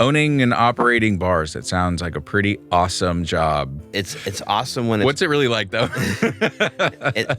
Owning and operating bars, that sounds like a pretty awesome job. It's awesome when What's it really like, though?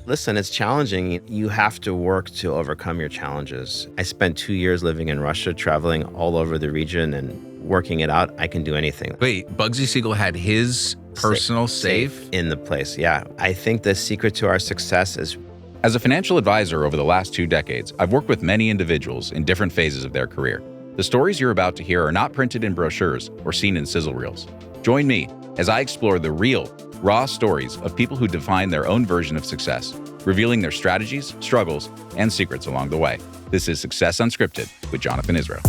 Listen, it's challenging. You have to work to overcome your challenges. I spent 2 years living in Russia, traveling all over the region and working it out. I can do anything. Wait, Bugsy Siegel had his personal safe? In the place, yeah. I think the secret to our success is... As a financial advisor over the last 2 decades, I've worked with many individuals in different phases of their career. The stories you're about to hear are not printed in brochures or seen in sizzle reels. Join me as I explore the real, raw stories of people who define their own version of success, revealing their strategies, struggles, and secrets along the way. This is Success Unscripted with Jonathan Israel.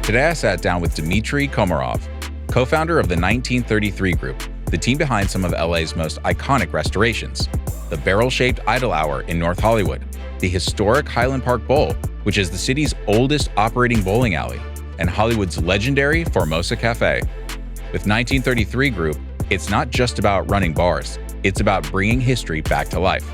Today I sat down with Dimitri Komarov, co-founder of the 1933 Group, the team behind some of LA's most iconic restorations, the barrel-shaped Idle Hour in North Hollywood, the historic Highland Park Bowl, which is the city's oldest operating bowling alley, and Hollywood's legendary Formosa Cafe. With 1933 Group, it's not just about running bars, it's about bringing history back to life.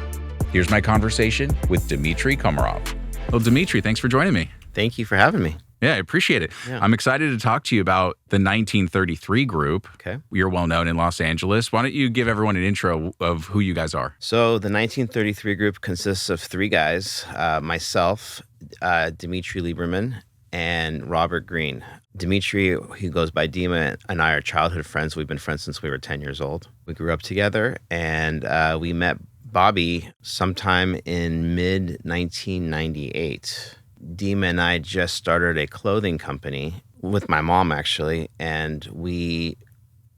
Here's my conversation with Dimitri Komarov. Well, Dimitri, thanks for joining me. Thank you for having me. Yeah, I appreciate it. Yeah. I'm excited to talk to you about the 1933 Group. Okay. You're well known in Los Angeles. Why don't you give everyone an intro of who you guys are? So the 1933 Group consists of 3 guys, myself, Dimitri Lieberman, and Robert Green. Dimitri, he goes by Dima, and I are childhood friends. We've been friends since we were 10 years old. We grew up together, and we met Bobby sometime in mid-1998. Dima and I just started a clothing company with my mom, actually, and we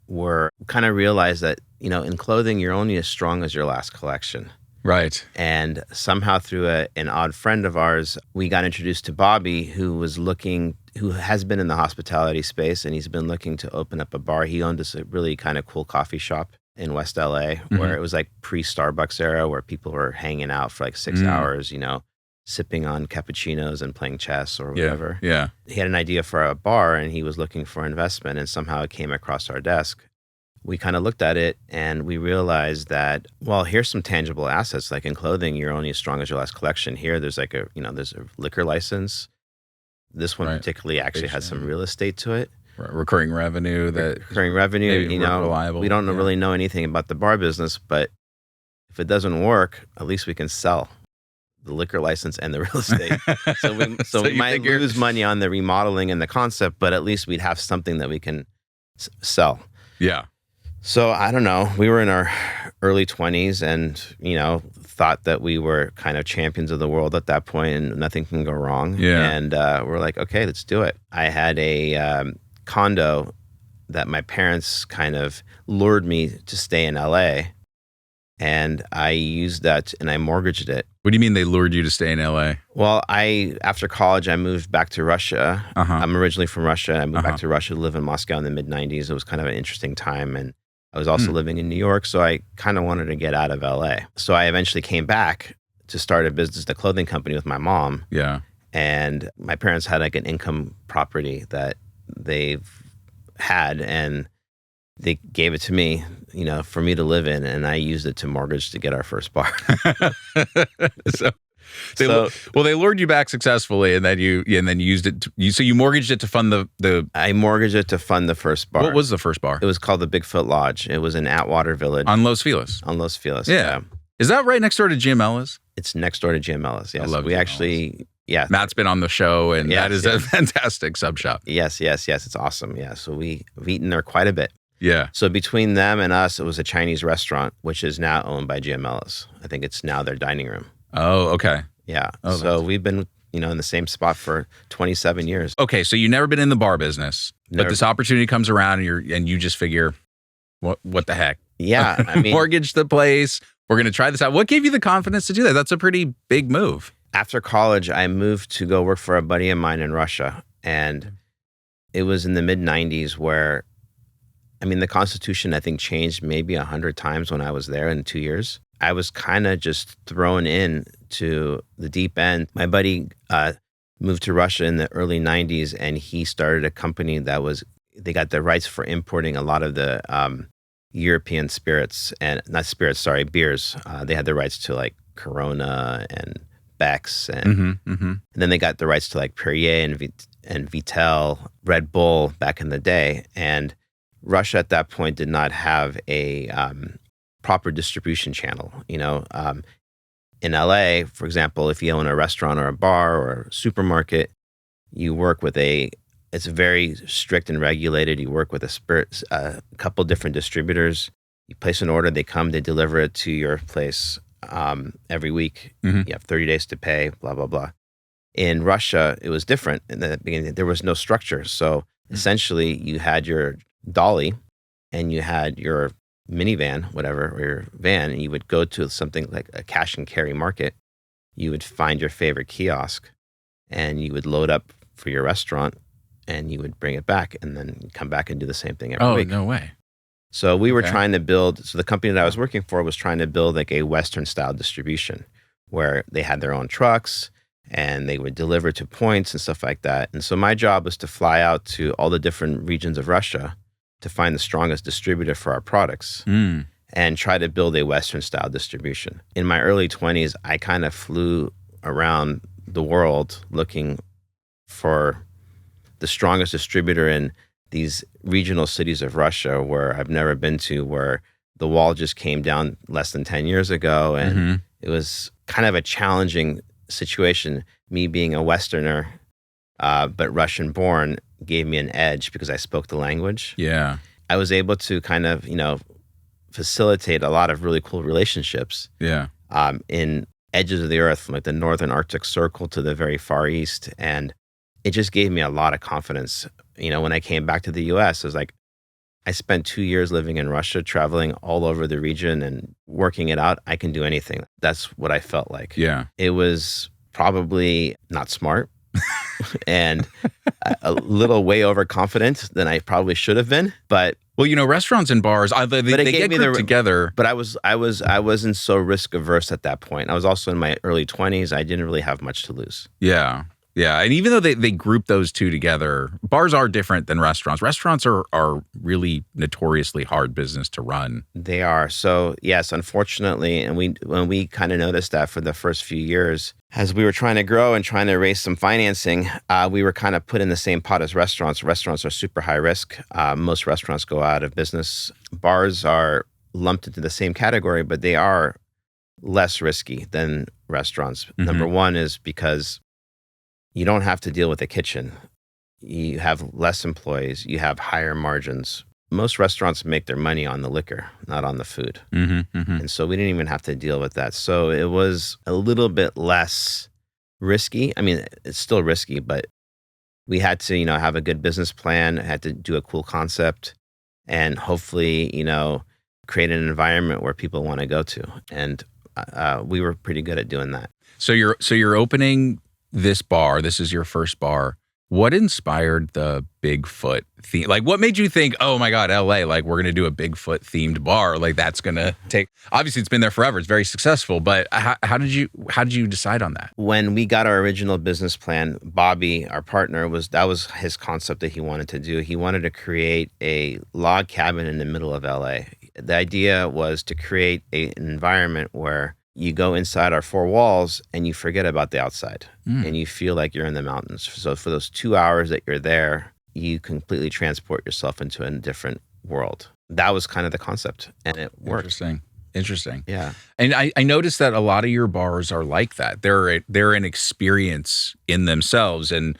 were kind of realized that, you know, in clothing, you're only as strong as your last collection. Right. And somehow through an odd friend of ours, we got introduced to Bobby, who has been in the hospitality space, and he's been looking to open up a bar. He owned this really kind of cool coffee shop in West LA, where it was like pre-Starbucks era, where people were hanging out for like 6 hours, you know, sipping on cappuccinos and playing chess or whatever. Yeah. He had an idea for a bar, and he was looking for investment, and somehow it came across our desk. We kind of looked at it, and we realized that, well, here's some tangible assets. Like in clothing, you're only as strong as your last collection. Here, there's like there's a liquor license. This one particularly actually has some real estate to it. Recurring revenue. You know, reliable. We don't really know anything about the bar business, but if it doesn't work, at least we can sell the liquor license and the real estate. So we might lose money on the remodeling and the concept, but at least we'd have something that we can sell. Yeah. So I don't know. We were in our early 20s and, you know, thought that we were kind of champions of the world at that point and nothing can go wrong. Yeah. And we're like, okay, let's do it. I had a condo that my parents kind of lured me to stay in LA. And I used that and I mortgaged it. What do you mean they lured you to stay in LA? Well, after college, I moved back to Russia. I'm originally from Russia. I moved back to Russia to live in Moscow in the mid-90s. It was kind of an interesting time. And I was also living in New York, so I kind of wanted to get out of LA. So I eventually came back to start a business, the clothing company with my mom. Yeah. And my parents had like an income property that they've had, and they gave it to me, you know, for me to live in, and I used it to mortgage to get our first bar. They lured you back successfully, and then you used it. So you mortgaged it to fund the. I mortgaged it to fund the first bar. What was the first bar? It was called the Bigfoot Lodge. It was in Atwater Village On Los Feliz. On Los Feliz. Yeah. Is that right next door to Giamella's? It's next door to Giamella's. Yes. I love we Giamella's. Actually. Yeah. Matt's been on the show, and Yes, that is a fantastic sub shop. Yes. It's awesome. Yeah. So we've eaten there quite a bit. Yeah. So between them and us, it was a Chinese restaurant, which is now owned by Giamella's. I think it's now their dining room. Oh, okay. Yeah. Oh, so we've been, you know, in the same spot for 27 years. Okay. So you've never been in the bar business, but Never. this opportunity comes around, and you just figure, what the heck? Yeah. I mean, Mortgage the place. We're going to try this out. What gave you the confidence to do that? That's a pretty big move. after college, I moved to go work for a buddy of mine in Russia. And it was in the mid-90s where, I mean, the Constitution, I think, changed maybe 100 times when I was there in 2 years. I was kind of just thrown in to the deep end. My buddy moved to Russia in the early 90s, and he started a company that was, they got the rights for importing a lot of the European spirits and not spirits, sorry, beers. They had the rights to like Corona and Beck's, and then they got the rights to like Perrier and Vitel, Red Bull back in the day. And Russia at that point did not have a proper distribution channel. In LA, for example, if you own a restaurant or a bar or a supermarket, you work with it's very strict and regulated. You work with a couple different distributors. You place an order, they come, they deliver it to your place every week. You have 30 days to pay, blah, blah, blah. In Russia, it was different. In the beginning, there was no structure. So essentially, you had your dolly and you had your minivan, whatever, or your van, and you would go to something like a cash and carry market. You would find your favorite kiosk and you would load up for your restaurant and you would bring it back and then come back and do the same thing every week. Oh, no way. So we were trying to build, the company that I was working for was trying to build like a Western style distribution where they had their own trucks and they would deliver to points and stuff like that. And so my job was to fly out to all the different regions of Russia to find the strongest distributor for our products and try to build a Western style distribution. In my early 20s, I kind of flew around the world looking for the strongest distributor in these regional cities of Russia where I've never been to, where the wall just came down less than 10 years ago. And it was kind of a challenging situation. Me being a Westerner, but Russian born, gave me an edge because I spoke the language. Yeah. I was able to kind of, facilitate a lot of really cool relationships. Yeah. In edges of the earth, from like the northern Arctic Circle to the very far east. And it just gave me a lot of confidence. When I came back to the US, I was like, I spent 2 years living in Russia, traveling all over the region and working it out. I can do anything. That's what I felt like. Yeah. It was probably not smart and a little way overconfident than I probably should have been. But restaurants and bars, they get grouped together. But I wasn't so risk averse at that point. I was also in my early 20s. I didn't really have much to lose. Yeah. Yeah. And even though they group those two together, bars are different than restaurants. Restaurants are really notoriously hard business to run. They are. So yes, unfortunately, and when we kind of noticed that for the first few years, as we were trying to grow and trying to raise some financing, we were kind of put in the same pot as restaurants. Restaurants are super high risk. Most restaurants go out of business. Bars are lumped into the same category, but they are less risky than restaurants. Number one is because you don't have to deal with the kitchen. You have less employees. You have higher margins. Most restaurants make their money on the liquor, not on the food. And so we didn't even have to deal with that. So it was a little bit less risky. I mean, it's still risky, but we had to, have a good business plan, had to do a cool concept, and hopefully, create an environment where people want to go to. And we were pretty good at doing that. So you're opening this bar. This is your first bar. What inspired the Bigfoot theme? Like, what made you think, oh my God, LA, like we're going to do a Bigfoot themed bar? Like that's going to take, obviously it's been there forever. It's very successful, but how did you decide on that? When we got our original business plan, Bobby, our partner, that was his concept that he wanted to do. He wanted to create a log cabin in the middle of LA. The idea was to create an environment where you go inside our four walls and you forget about the outside and you feel like you're in the mountains. So for those 2 hours that you're there, you completely transport yourself into a different world. That was kind of the concept, and it worked. Interesting. Yeah. And I noticed that a lot of your bars are like that. They're an experience in themselves. And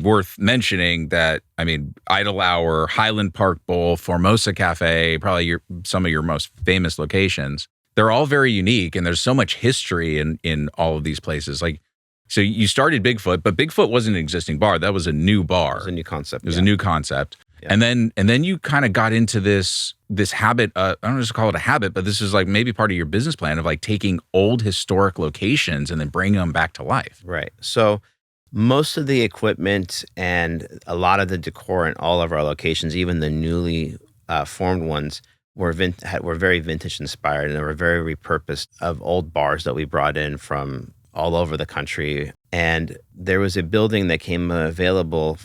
worth mentioning that, Idle Hour, Highland Park Bowl, Formosa Cafe, probably some of your most famous locations. They're all very unique, and there's so much history in all of these places. Like, so you started Bigfoot, but Bigfoot wasn't an existing bar. That was a new bar. It was a new concept. It was a new concept. Yeah. And then you kind of got into this habit. I don't know if to call it a habit, but this is like maybe part of your business plan of like taking old historic locations and then bringing them back to life. Right. So most of the equipment and a lot of the decor in all of our locations, even the newly formed ones, were very vintage inspired, and they were very repurposed of old bars that we brought in from all over the country. And there was a building that came available,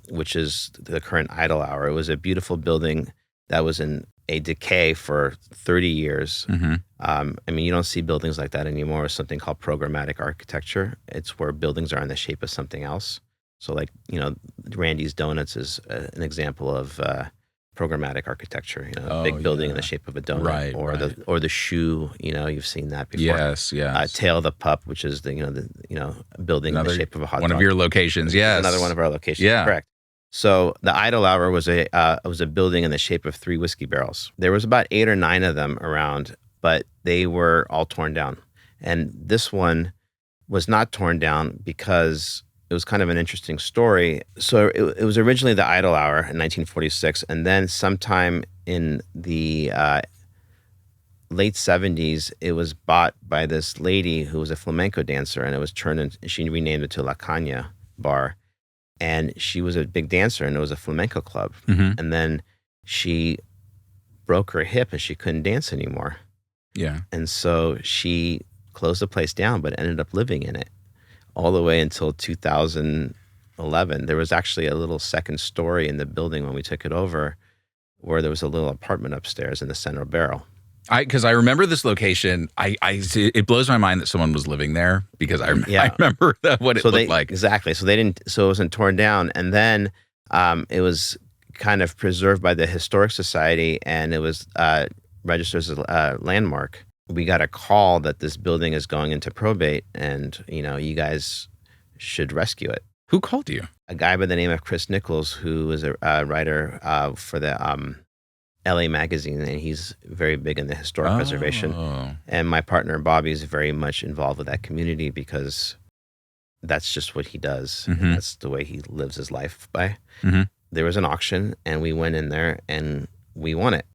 which is the current Idle Hour. It was a beautiful building that was in a decay for 30 years. Mm-hmm. I mean, you don't see buildings like that anymore. It's something called programmatic architecture. It's where buildings are in the shape of something else. So like, Randy's Donuts is an example of programmatic architecture, a big building in the shape of a donut, Right, or the shoe, you've seen that before. Yes. Tail the Pup, which is the building in the shape of a hot dog. One of your locations, yes. Another one of our locations, Yeah. correct. So the Idle Hour was a building in the shape of 3 whiskey barrels. There was about 8 or 9 of them around, but they were all torn down. And this one was not torn down because it was kind of an interesting story. So it was originally the Idle Hour in 1946, and then sometime in the late 70s, it was bought by this lady who was a flamenco dancer, and it was she renamed it to La Caña Bar. And she was a big dancer, and it was a flamenco club. Mm-hmm. And then she broke her hip, and she couldn't dance anymore. Yeah. And so she closed the place down, but ended up living in it all the way until 2011. There was actually a little second story in the building when we took it over, where there was a little apartment upstairs in the center barrel. Because I remember this location. It blows my mind that someone was living there because I remember what it looked like. Exactly. So it wasn't torn down. And then it was kind of preserved by the Historic Society, and it was registered as a landmark. We got a call that this building is going into probate, and you guys should rescue it. Who called you? A guy by the name of Chris Nichols, who is a writer for the LA Magazine, and he's very big in the historic preservation. And my partner Bobby is very much involved with that community because that's just what he does. Mm-hmm. And that's the way he lives his life by. Mm-hmm. There was an auction, and we went in there and we won it.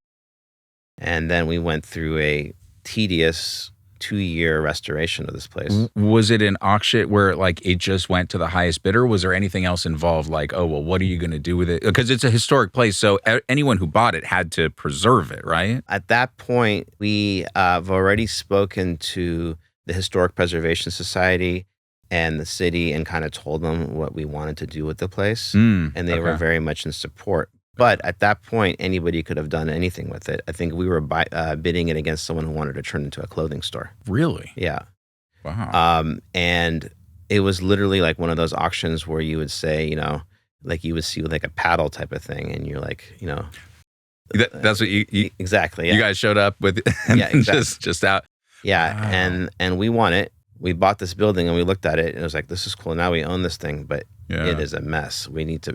And then we went through a tedious 2-year restoration of this place. Was it an auction where it just went to the highest bidder? Was there anything else involved? Like, oh, well, what are you going to do with it? Because it's a historic place, so anyone who bought it had to preserve it, right? At that point, we have already spoken to the Historic Preservation Society and the city and kind of told them what we wanted to do with the place. And they were very much in support. But at that point, anybody could have done anything with it. I think we were bidding it against someone who wanted to turn it into a clothing store. Really? Yeah. Wow. And it was literally like one of those auctions where you would say, like you would see like a paddle type of thing, and you're like, that's what you exactly. Yeah. You guys showed up with, and exactly. just out. Yeah, Wow. and we won it. We bought this building, and we looked at it, and it was like, this is cool. Now we own this thing, but it is a mess. We need to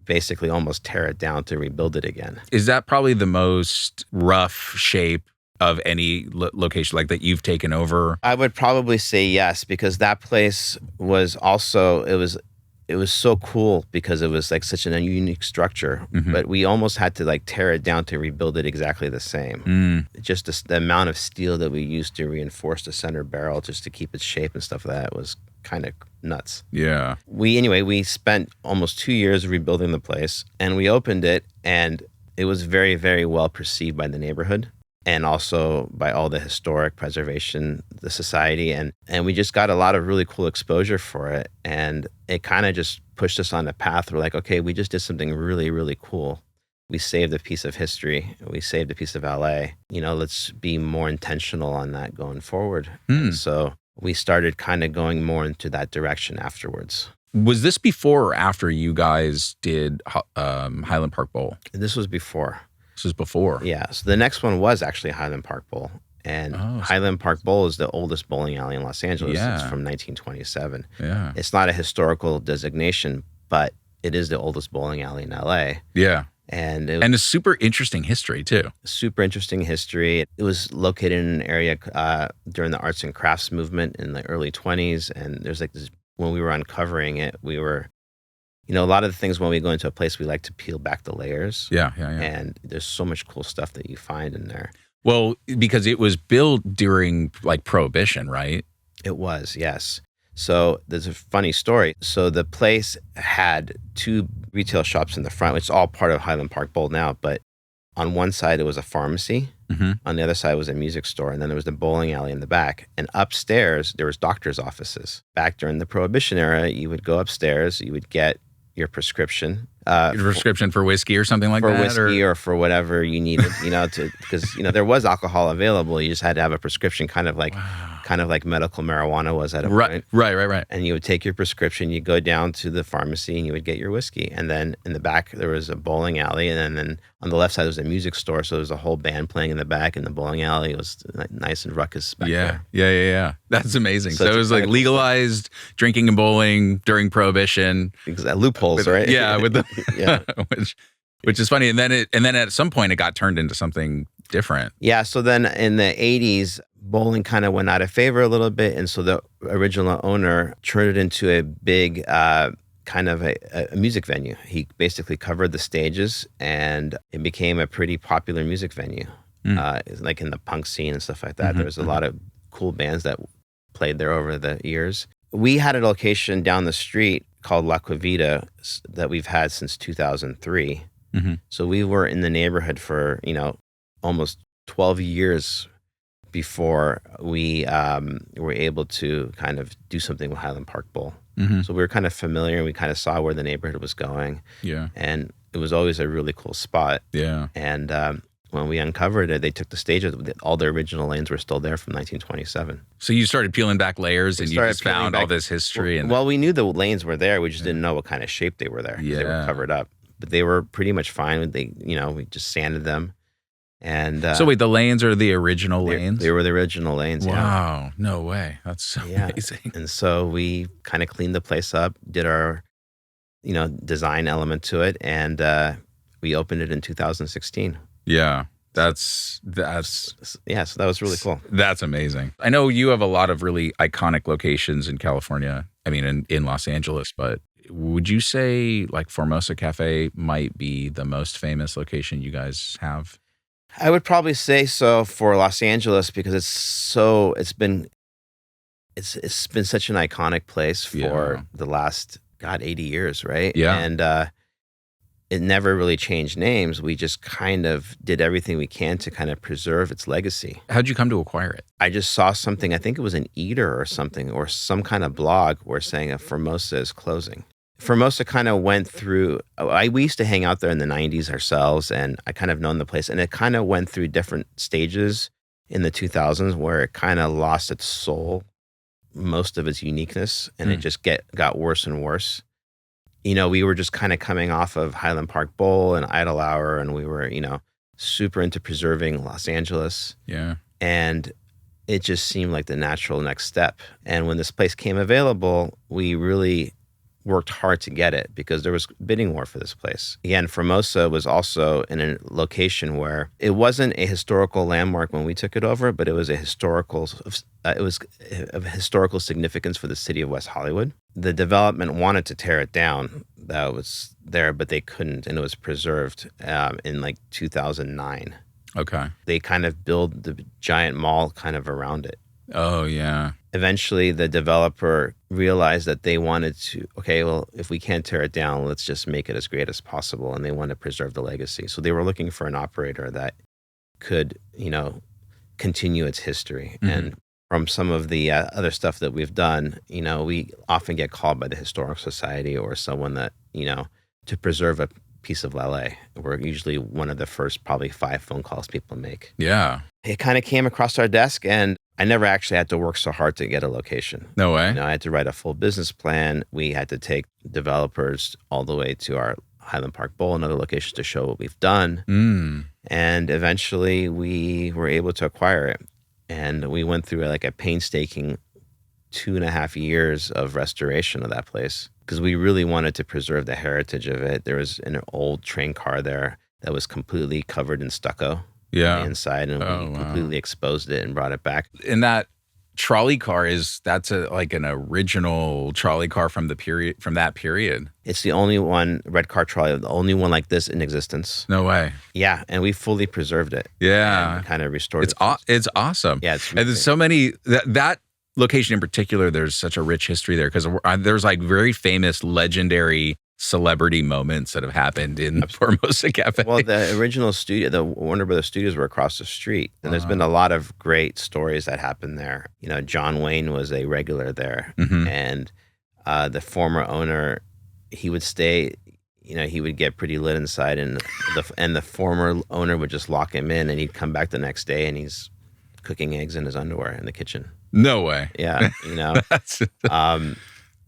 basically almost tear it down to rebuild it again. Is that probably the most rough shape of any location like that you've taken over? I would probably say yes, because that place was also, it was so cool because it was like such a unique structure, but we almost had to like tear it down to rebuild it exactly the same. Just the amount of steel that we used to reinforce the center barrel just to keep its shape and stuff like that was kind of nuts. Yeah. We spent almost 2 years rebuilding the place, and we opened it, and it was very, very well perceived by the neighborhood and also by all the historic preservation, the society. And we just got a lot of really cool exposure for it. And it kind of just pushed us on a path. We're like, okay, we just did something really, really cool. We saved a piece of history. We saved a piece of LA. Let's be more intentional on that going forward. And so we started kind of going more into that direction afterwards. Was this before or after you guys did Highland Park Bowl? This was before. This was before. Yeah. So the next one was actually Highland Park Bowl. And Highland Park Bowl is the oldest bowling alley in Los Angeles. Yeah. It's from 1927. Yeah. It's not a historical designation, but it is the oldest bowling alley in LA. Yeah. And a super interesting history too. Super interesting history. It was located in an area during the arts and crafts movement in the early 20s. And there's like this, when we were uncovering it, we were, a lot of the things when we go into a place, we like to peel back the layers. Yeah. And there's so much cool stuff that you find in there. Well, because it was built during like Prohibition, right? It was, yes. So there's a funny story. So the place had 2 retail shops in the front, which is all part of Highland Park Bowl now. But on one side, it was a pharmacy. On the other side was a music store. And then there was the bowling alley in the back. And upstairs, there was doctor's offices. Back during the Prohibition era, you would go upstairs, you would get your prescription, Prescription for whiskey or something like for that? whiskey or for whatever you needed, because there was alcohol available. You just had to have a prescription, kind of like medical marijuana was at a point. Right. And you would take your prescription, you go down to the pharmacy, and you would get your whiskey. And then in the back there was a bowling alley, and then on the left side there was a music store. So there was a whole band playing in the back, and the bowling alley was nice and ruckus back there. Yeah. That's amazing. So it was like kind of legalized drinking and bowling during Prohibition. Loopholes, right? Yeah, with the Yeah. which is funny. And then at some point it got turned into something different. Yeah. So then in the 80s, bowling kind of went out of favor a little bit. And so the original owner turned it into a big kind of a music venue. He basically covered the stages, and it became a pretty popular music venue, like in the punk scene and stuff like that. There was a lot of cool bands that played there over the years. We had a location down the street called La Quivita that we've had since 2003. So we were in the neighborhood for, almost 12 years before we were able to kind of do something with Highland Park Bowl. So we were kind of familiar, and we kind of saw where the neighborhood was going. Yeah. And it was always a really cool spot. Yeah. And when we uncovered it, they took the stages. All the original lanes were still there from 1927. So you started peeling back layers, and you just found all back, this history. Well, we knew the lanes were there. We just didn't know what kind of shape they were there. They were covered up. But they were pretty much fine. We just sanded them. And so wait, the lanes are the original lanes? They were the original lanes. Wow. Yeah. No way. That's so amazing. And so we kind of cleaned the place up, did our, design element to it, and we opened it in 2016. Yeah. That's so that was really cool. That's amazing. I know you have a lot of really iconic locations in California. I mean, in Los Angeles, but would you say like Formosa Cafe might be the most famous location you guys have? I would probably say so for Los Angeles, because it's been such an iconic place for the last 80 years, right? Yeah. And it never really changed names. We just kind of did everything we can to kind of preserve its legacy. How'd you come to acquire it? I just saw something, I think it was an Eater or something, or some kind of blog where saying that Formosa is closing. Formosa kind of went through, we used to hang out there in the 90s ourselves, and I kind of known the place, and it kind of went through different stages in the 2000s where it kind of lost its soul, most of its uniqueness, and it just got worse and worse. We were just kind of coming off of Highland Park Bowl and Idle Hour, and we were, super into preserving Los Angeles. Yeah. And it just seemed like the natural next step. And when this place came available, we really worked hard to get it, because there was bidding war for this place. Again, Formosa was also in a location where it wasn't a historical landmark when we took it over, but it was of historical significance for the city of West Hollywood. The development wanted to tear it down. That was there, but they couldn't, and it was preserved in like 2009. Okay. They kind of built the giant mall kind of around it. Oh, yeah. Eventually, the developer realized that they wanted to, if we can't tear it down, let's just make it as great as possible. And they wanted to preserve the legacy. So they were looking for an operator that could, continue its history. And from some of the other stuff that we've done, we often get called by the Historical Society or someone that, to preserve a piece of LA. We're usually one of the first probably 5 phone calls people make. Yeah. It kind of came across our desk, and I never actually had to work so hard to get a location. No way. I had to write a full business plan. We had to take developers all the way to our Highland Park Bowl and other locations to show what we've done. And eventually we were able to acquire it. And we went through like a painstaking 2.5 years of restoration of that place, because we really wanted to preserve the heritage of it. There was an old train car there that was completely covered in stucco. On the inside, and we completely exposed it and brought it back. And that trolley car that's an original trolley car from that period. It's the only one, red car trolley, the only one like this in existence. No way. Yeah, and we fully preserved it. Yeah, and kind of restored it. It's awesome. Yeah, and there's so many that location in particular. There's such a rich history there, because there's like very famous, legendary celebrity moments that have happened in Formosa Cafe. Well, the original studio, the Warner Brothers studios, were across the street. And there's been a lot of great stories that happened there. John Wayne was a regular there. And the former owner, he would stay he would get pretty lit inside, and the former owner would just lock him in, and he'd come back the next day, and he's cooking eggs in his underwear in the kitchen. No way. Yeah, That's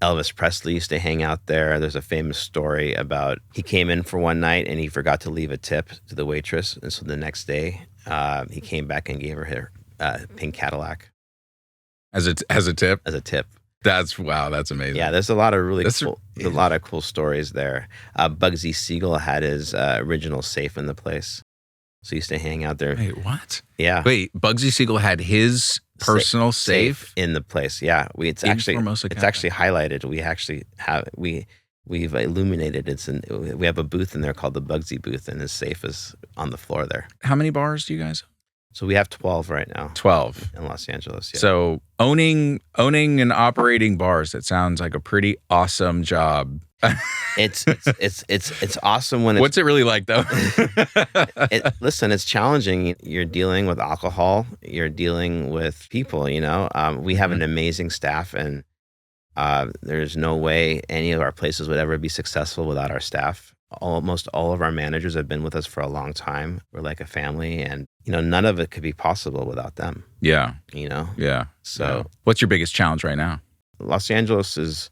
Elvis Presley used to hang out there. There's a famous story about he came in for one night and he forgot to leave a tip to the waitress, and so the next day he came back and gave her pink Cadillac as a tip. as a tip. That's amazing. Yeah, there's a lot of a lot of cool stories there. Bugsy Siegel had his original safe in the place, so he used to hang out there. Wait, what? Yeah. Wait, Bugsy Siegel had his personal safe in the place. Yeah, it's actually highlighted. We've illuminated. We have a booth in there called the Bugsy booth, and his safe is on the floor there. How many bars do you guys? So we have 12 right now. 12 in Los Angeles. Yeah. So owning and operating bars, that sounds like a pretty awesome job. It's awesome when it's... What's it really like though? Listen, it's challenging. You're dealing with alcohol. You're dealing with people, We have an amazing staff, and there's no way any of our places would ever be successful without our staff. Almost all of our managers have been with us for a long time. We're like a family, and none of it could be possible without them. Yeah. Yeah. So what's your biggest challenge right now? Los Angeles is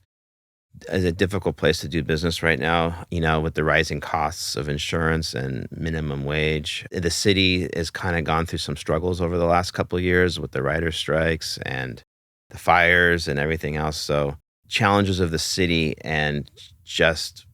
a difficult place to do business right now, with the rising costs of insurance and minimum wage. The city has kind of gone through some struggles over the last couple of years with the writer strikes and the fires and everything else. So challenges of the city and just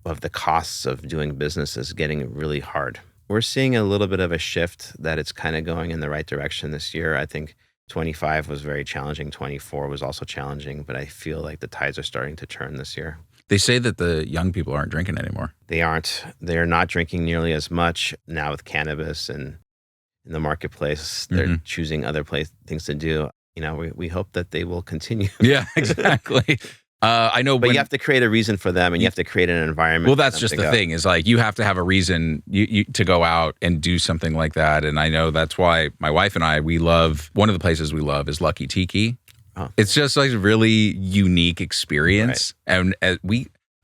of the costs of doing business is getting really hard. We're seeing a little bit of a shift that it's kind of going in the right direction this year. I think 25 was very challenging. 24 was also challenging, but I feel like the tides are starting to turn this year. They say that the young people aren't drinking anymore. They aren't. They're not drinking nearly as much now with cannabis and in the marketplace. They're choosing other things to do. We hope that they will continue. Yeah, exactly. I know, but you have to create a reason for them, and you have to create an environment. Well, that's just the thing, is like you have to have a reason to go out and do something like that. And I know that's why my wife and I, one of the places we love is Lucky Tiki. Oh. It's just like a really unique experience. Right. And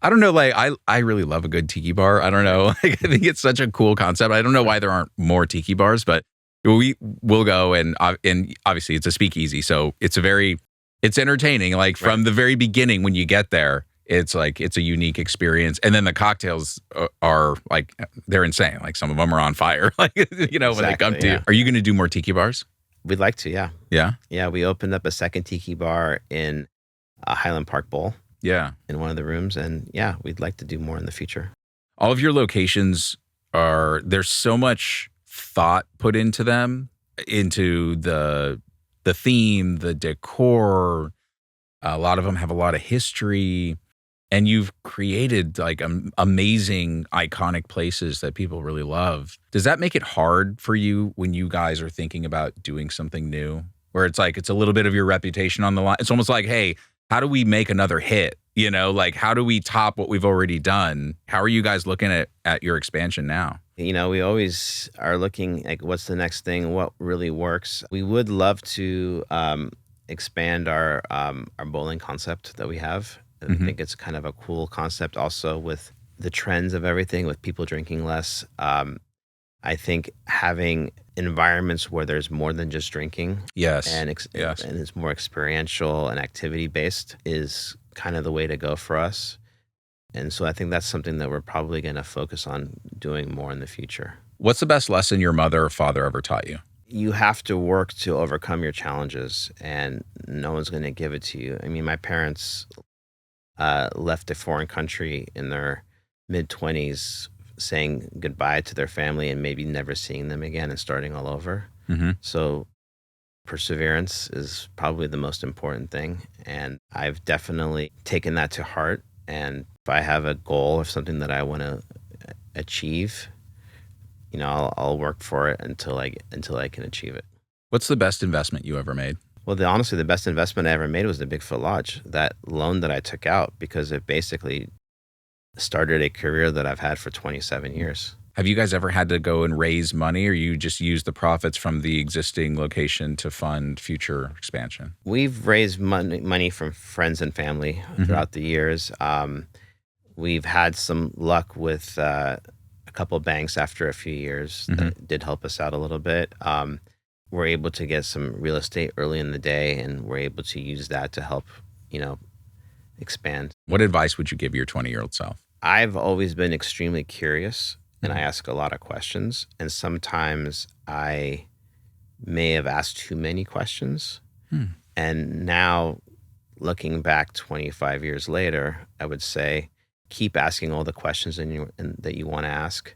I don't know, like I really love a good tiki bar. I don't know. Like, I think it's such a cool concept. I don't know why there aren't more tiki bars, but we'll go, and obviously it's a speakeasy. So it's entertaining. Like from the very beginning, when you get there, it's a unique experience. And then the cocktails are like, they're insane. Like some of them are on fire, like, when they come to you. Are you going to do more tiki bars? We'd like to, yeah. Yeah? Yeah, we opened up a second tiki bar in Highland Park Bowl. Yeah. In one of the rooms. And yeah, we'd like to do more in the future. All of your locations there's so much thought put into them, into the theme, the decor. A lot of them have a lot of history, and you've created like amazing, iconic places that people really love. Does that make it hard for you when you guys are thinking about doing something new, where it's like it's a little bit of your reputation on the line? It's almost like, hey, how do we make another hit? Like how do we top what we've already done? How are you guys looking at your expansion now? We always are looking like what's the next thing, what really works. We would love to expand our bowling concept that we have. I think it's kind of a cool concept also with the trends of everything, with people drinking less. I think having environments where there's more than just drinking, and it's more experiential and activity based is kind of the way to go for us. And so I think that's something that we're probably going to focus on doing more in the future. What's the best lesson your mother or father ever taught you? You have to work to overcome your challenges, and no one's going to give it to you. I mean, my parents left a foreign country in their mid-20s, saying goodbye to their family and maybe never seeing them again and starting all over. So perseverance is probably the most important thing. And I've definitely taken that to heart. And if I have a goal or something that I want to achieve, I'll work for it until I can achieve it. What's the best investment you ever made? Well, honestly, the best investment I ever made was the Bigfoot Lodge. That loan that I took out, because it basically started a career that I've had for 27 years. Have you guys ever had to go and raise money, or you just use the profits from the existing location to fund future expansion? We've raised money from friends and family throughout the years. We've had some luck with a couple of banks after a few years that did help us out a little bit. We're able to get some real estate early in the day, and we're able to use that to help, expand. What advice would you give your 20-year-old self? I've always been extremely curious, and I ask a lot of questions. And sometimes I may have asked too many questions. And now, looking back 25 years later, I would say, keep asking all the questions that you want to ask.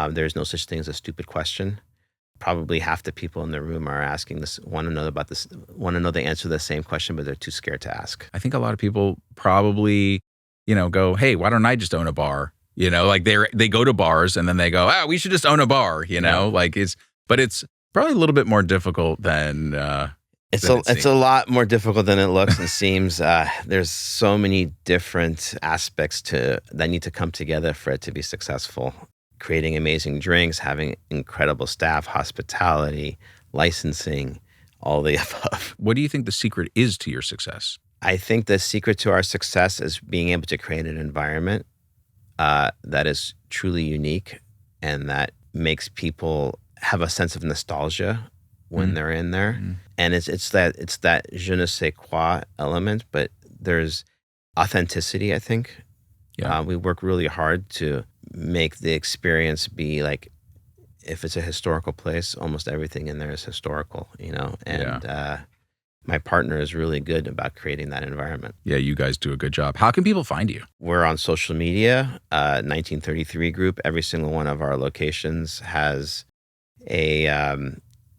There's no such thing as a stupid question. Probably half the people in the room are asking this, want to know the answer to the same question, but they're too scared to ask. I think a lot of people probably, go, hey, why don't I just own a bar? Like they go to bars and then they go, we should just own a bar, but it's probably a little bit more difficult than it's a lot more difficult than it looks and seems. There's so many different aspects that need to come together for it to be successful. Creating amazing drinks, having incredible staff, hospitality, licensing, all the above. What do you think the secret is to your success? I think the secret to our success is being able to create an environment that is truly unique and that makes people have a sense of nostalgia when they're in there. And it's that je ne sais quoi element, but there's authenticity, I think. Yeah. We work really hard to make the experience be like, if it's a historical place, almost everything in there is historical, and my partner is really good about creating that environment. Yeah, you guys do a good job. How can people find you? We're on social media, 1933 Group. Every single one of our locations has a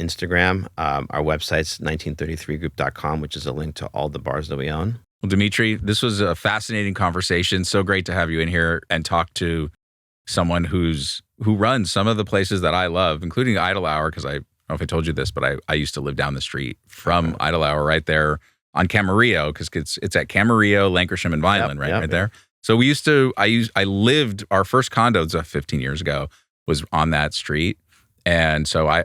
Instagram. Our website's 1933group.com, which is a link to all the bars that we own. Well, Dimitri, this was a fascinating conversation. So great to have you in here and talk to someone who runs some of the places that I love, including Idle Hour, because I don't know if I told you this, but I used to live down the street from Idle Hour right there on Camarillo, because it's at Camarillo, Lancashire, and Vineland, right there. So I lived, our first condo, 15 years ago, was on that street. And so I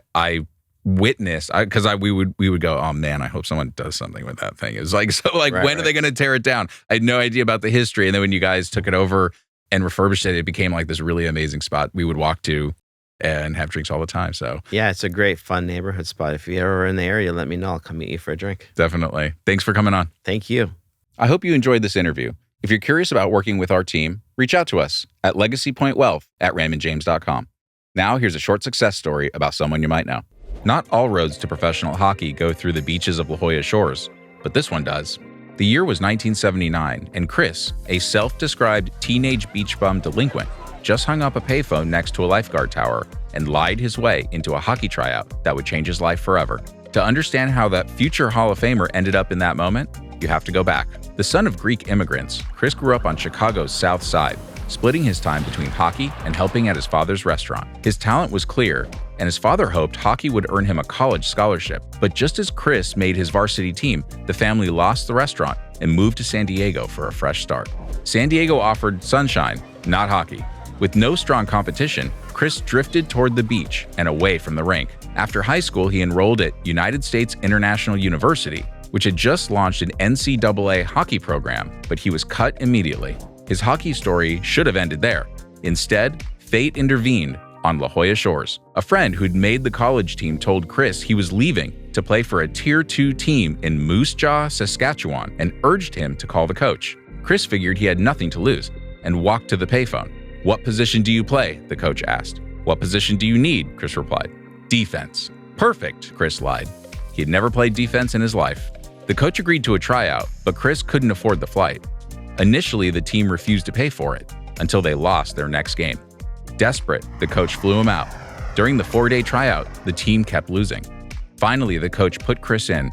witnessed, because we would go, oh man, I hope someone does something with that thing. It was like, when are they going to tear it down? I had no idea about the history. And then when you guys took it over and refurbished it, it became like this really amazing spot we would walk to and have drinks all the time. So yeah, it's a great, fun neighborhood spot. If you're ever in the area, let me know. I'll come meet you for a drink. Definitely. Thanks for coming on. Thank you. I hope you enjoyed this interview. If you're curious about working with our team, reach out to us at legacypointwealth@raymondjames.com. Now here's a short success story about someone you might know. Not all roads to professional hockey go through the beaches of La Jolla Shores, but this one does. The year was 1979, and Chris, a self-described teenage beach bum delinquent, just hung up a payphone next to a lifeguard tower and lied his way into a hockey tryout that would change his life forever. To understand how that future Hall of Famer ended up in that moment, you have to go back. The son of Greek immigrants, Chris grew up on Chicago's South Side, splitting his time between hockey and helping at his father's restaurant. His talent was clear, and his father hoped hockey would earn him a college scholarship. But just as Chris made his varsity team, the family lost the restaurant and moved to San Diego for a fresh start. San Diego offered sunshine, not hockey. With no strong competition, Chris drifted toward the beach and away from the rink. After high school, he enrolled at United States International University, which had just launched an NCAA hockey program, but he was cut immediately. His hockey story should have ended there. Instead, fate intervened on La Jolla Shores. A friend who'd made the college team told Chris he was leaving to play for a Tier 2 team in Moose Jaw, Saskatchewan, and urged him to call the coach. Chris figured he had nothing to lose and walked to the payphone. "What position do you play?" the coach asked. "What position do you need?" Chris replied. "Defense." "Perfect," Chris lied. He had never played defense in his life. The coach agreed to a tryout, but Chris couldn't afford the flight. Initially, the team refused to pay for it until they lost their next game. Desperate, the coach flew him out. During the 4-day tryout, the team kept losing. Finally, the coach put Chris in.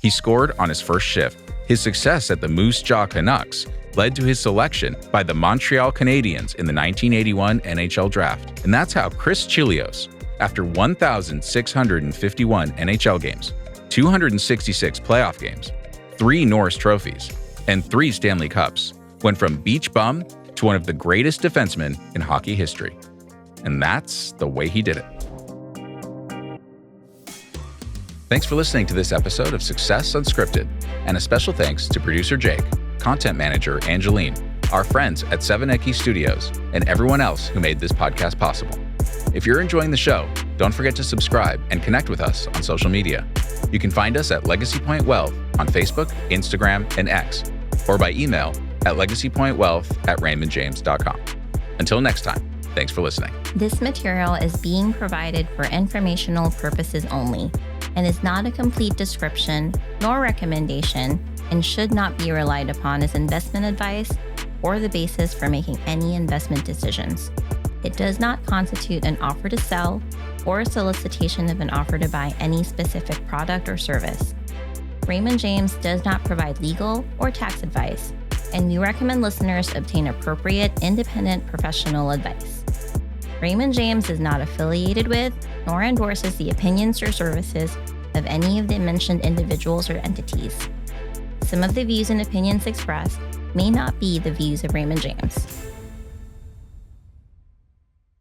He scored on his first shift. His success at the Moose Jaw Canucks led to his selection by the Montreal Canadiens in the 1981 NHL Draft. And that's how Chris Chilios, after 1,651 NHL games, 266 playoff games, 3 Norris trophies, and 3 Stanley Cups, went from beach bum to one of the greatest defensemen in hockey history. And that's the way he did it. Thanks for listening to this episode of Success Unscripted, and a special thanks to producer Jake, content manager Angeline, our friends at 7Eki Studios, and everyone else who made this podcast possible. If you're enjoying the show, don't forget to subscribe and connect with us on social media. You can find us at Legacy Point Wealth on Facebook, Instagram, and X, or by email at legacypointwealth@raymondjames.com. Until next time, thanks for listening. This material is being provided for informational purposes only and is not a complete description nor recommendation and should not be relied upon as investment advice or the basis for making any investment decisions. It does not constitute an offer to sell or a solicitation of an offer to buy any specific product or service. Raymond James does not provide legal or tax advice, and we recommend listeners obtain appropriate, independent professional advice. Raymond James is not affiliated with nor endorses the opinions or services of any of the mentioned individuals or entities. Some of the views and opinions expressed may not be the views of Raymond James.